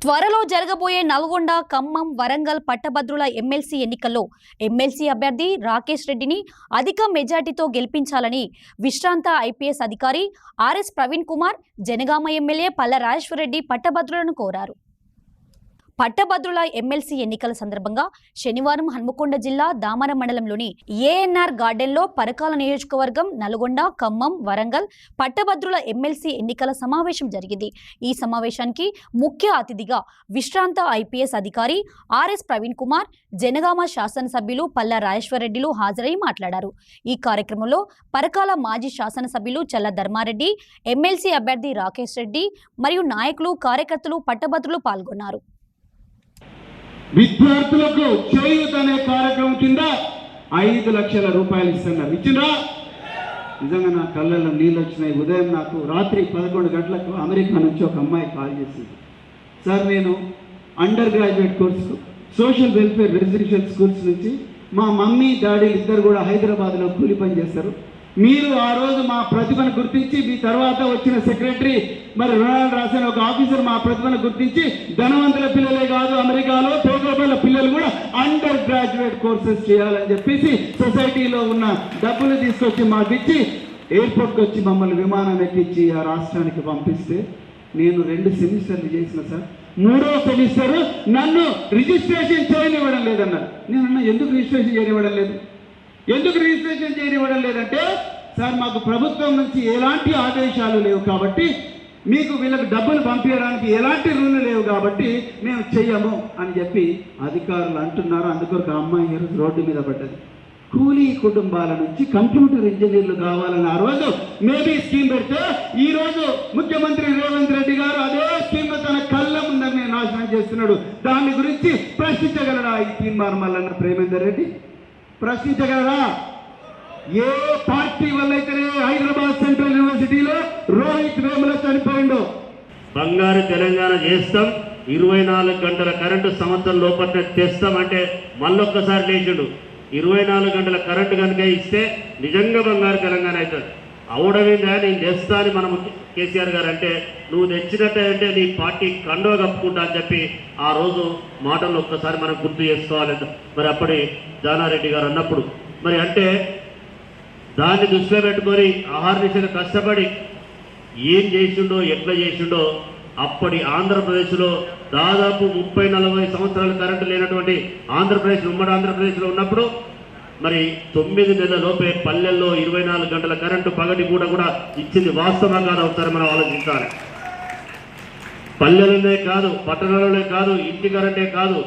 త్వరలో జరగబోయే నల్గొండ, ఖమ్మం, వరంగల్ పట్టభద్రుల ఎమ్మెల్సీ ఎన్నికల్లో ఎమ్మెల్సీ అభ్యర్థి రాకేష్ రెడ్డిని అధిక మెజార్టీతో గెలిపించాలని విశ్రాంత ఐపీఎస్ అధికారి ఆర్ఎస్ ప్రవీణ్ కుమార్, జనగామ ఎమ్మెల్యే పల్ల రాజేశ్వర్ రెడ్డి పట్టభద్రులను కోరారు. పట్టభద్రుల ఎమ్మెల్సీ ఎన్నికల సందర్భంగా శనివారం హన్మకొండ జిల్లా దామర మండలంలోని ఏఎన్ఆర్ గార్డెన్లో పరకాల నియోజకవర్గం, నల్గొండ, ఖమ్మం, వరంగల్ పట్టభద్రుల ఎమ్మెల్సీ ఎన్నికల సమావేశం జరిగింది. ఈ సమావేశానికి ముఖ్య అతిథిగా విశ్రాంత ఐపీఎస్ అధికారి ఆర్ఎస్ ప్రవీణ్ కుమార్, జనగామ శాసనసభ్యులు పల్ల రాజేశ్వర్ రెడ్డిలు హాజరై మాట్లాడారు. ఈ కార్యక్రమంలో పరకాల మాజీ శాసనసభ్యులు చల్ల ధర్మారెడ్డి, ఎమ్మెల్సీ అభ్యర్థి రాకేష్ రెడ్డి మరియు నాయకులు, కార్యకర్తలు, పట్టభద్రులు పాల్గొన్నారు. విద్యార్థులకు చేయూత అనే కార్యక్రమం కింద 5 లక్షల రూపాయలు ఇస్తున్నారు. ఇచ్చినా నిజంగా నా కళ్ళల్లో నీళ్ళు వచ్చినాయి. ఉదయం నాకు రాత్రి 11 గంటలకు అమెరికా నుంచి ఒక అమ్మాయి కాల్ చేసింది. సార్, నేను under graduate course social welfare residential schools నుంచి మా మమ్మీ డాడీ ఇద్దరు కూడా హైదరాబాద్లో కూలి పని చేస్తారు. మీరు ఆ రోజు మా ప్రతిభను గుర్తించి మీ తర్వాత వచ్చిన సెక్రటరీ మరి రొనాల్డ్ రాసిన ఒక ఆఫీసర్ మా ప్రతిభను గుర్తించి ధనవంతుల పిల్లలే కాదు, అమెరికాలో పేదల పిల్లలు కూడా అండర్ గ్రాడ్యుయేట్ కోర్సెస్ చేయాలని చెప్పేసి సొసైటీలో ఉన్న డబ్బులు తీసుకొచ్చి మాకు ఇచ్చి ఎయిర్పోర్ట్కి వచ్చి మమ్మల్ని విమానం ఎక్కించి ఆ రాష్ట్రానికి పంపిస్తే నేను 2 సెమిస్టర్లు చేసిన సార్. 3వ సెమిస్టర్ నన్ను రిజిస్ట్రేషన్ చేయనివ్వడం లేదన్నారు. నేనన్నా ఎందుకు రిజిస్ట్రేషన్ చేయనివ్వడం లేదు? ఎందుకు రిజిస్ట్రేషన్ చేయనివ్వడం లేదంటే, సార్ మాకు ప్రభుత్వం నుంచి ఎలాంటి ఆదేశాలు లేవు కాబట్టి, మీకు వీళ్ళకి డబ్బులు పంపించడానికి ఎలాంటి రూలు లేవు కాబట్టి మేము చెయ్యము అని చెప్పి అధికారులు అంటున్నారు. అందుకొరకు అమ్మాయి రోడ్డు మీద పడ్డది. కూలీ కుటుంబాల నుంచి కంప్యూటర్ ఇంజనీర్లు కావాలని ఆ రోజు మేబీ స్కీమ్ పెడితే ఈరోజు ముఖ్యమంత్రి రేవంత్ రెడ్డి గారు అదే స్కీమ్ తన కళ్ళ ముందరనే నాశనం చేస్తున్నాడు. దాని గురించి ప్రశ్నించగలరా ఈ తీర్మానం మల్లన్న ప్రేమేందర్ రెడ్డి? ప్రశ్నించగలరా? ఏ పార్టీ వల్ల అయితేనే హైదరాబాద్ సెంట్రల్ యూనివర్సిటీలో రోహిత్ వేముల చనిపోయిండు. బంగారు తెలంగాణ చేస్తాం, 24 గంటల కరెంటు సంవత్సరం లోపల తెస్తామంటే మళ్ళొక్కసారి లేచిండు. 24 గంటల కరెంటు కనుక ఇస్తే నిజంగా బంగారు తెలంగాణ అవుతుంది. అవడమేందా నేను తెస్తా అని మనం కేసీఆర్ గారు అంటే, నువ్వు తెచ్చినట్టే అంటే నీ పార్టీ కండవ కప్పుకుంటా అని చెప్పి ఆ రోజు మాటలు ఒక్కసారి మనం గుర్తు చేసుకోవాలి. మరి అప్పటి జానారెడ్డి గారు అన్నప్పుడు మరి అంటే దాన్ని దృష్టిలో పెట్టుకొని ఆహార్నిశగా కష్టపడి ఏం చేసిండో, ఎట్లా చేసిండో. అప్పటి ఆంధ్రప్రదేశ్లో దాదాపు 30-40 సంవత్సరాలు కరెంటు లేనటువంటి ఆంధ్రప్రదేశ్, ఉమ్మడి ఆంధ్రప్రదేశ్లో ఉన్నప్పుడు మరి 9 నెలల లోపే పల్లెల్లో 24 గంటల కరెంటు పగటి కూడా ఇచ్చింది వాస్తవంగా ఒకసారి మనం ఆలోచించాలి. పల్లెలనే కాదు, పట్టణాలనే కాదు, ఇంటి కరెంటే కాదు,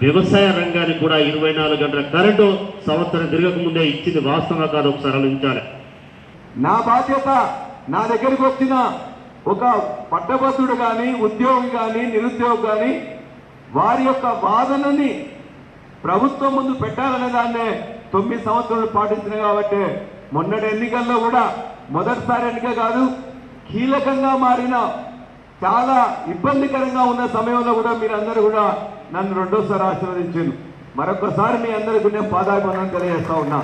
వ్యవసాయ రంగానికి కూడా 24 గంటల కరెంటు సంవత్సరం తిరగక ముందే ఇచ్చింది వాస్తవంగా కాదు ఒకసారి ఆలోచించాలి. నా బాధ్యత, నా దగ్గరికి వచ్చిన ఒక పట్టభద్రుడు కానీ, ఉద్యోగి కానీ, నిరుద్యోగి కానీ వారి యొక్క వాదనని ప్రభుత్వం ముందు పెట్టాలనే దాన్నే 9 సంవత్సరాలు పాటించిన కాబట్టి మొన్నటి ఎన్నికల్లో కూడా మొదటిసారి ఎన్నిక కాదు, కీలకంగా మారిన చాలా ఇబ్బందికరంగా ఉన్న సమయంలో కూడా మీరందరూ కూడా నన్ను 2వ సారి ఆశీర్వదించారు. మరొకసారి మీ అందరికీ నేను పాదాభివందనం తెలియజేస్తా ఉన్నా.